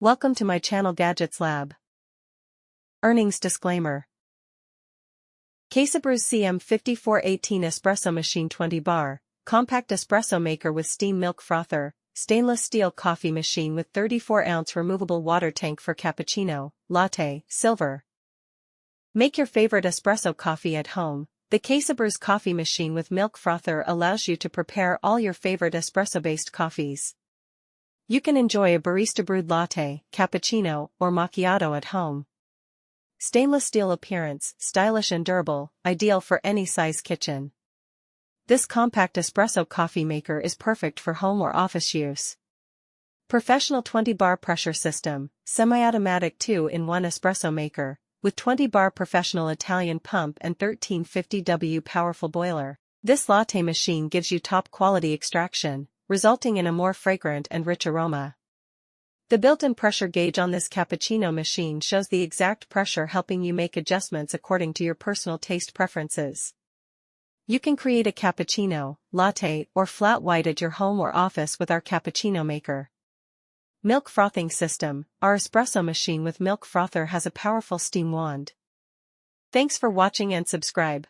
Welcome to my channel Gadgets Lab. Earnings disclaimer. CASABREWS CM5418 Espresso Machine 20 bar, compact espresso maker with steam milk frother, stainless steel coffee machine with 34-ounce removable water tank for cappuccino, latte, silver. Make your favorite espresso coffee at home. The CASABREWS coffee machine with milk frother allows you to prepare all your favorite espresso-based coffees. You can enjoy a barista-brewed latte, cappuccino, or macchiato at home. Stainless steel appearance, stylish and durable, ideal for any size kitchen. This compact espresso coffee maker is perfect for home or office use. Professional 20-bar pressure system, semi-automatic 2-in-1 espresso maker, with 20-bar professional Italian pump and 1350W powerful boiler. This latte machine gives you top-quality extraction, resulting in a more fragrant and rich aroma. The built-in pressure gauge on this cappuccino machine shows the exact pressure, helping you make adjustments according to your personal taste preferences. You can create a cappuccino, latte, or flat white at your home or office with our cappuccino maker. Milk frothing system. Our espresso machine with milk frother has a powerful steam wand. Thanks for watching and subscribe.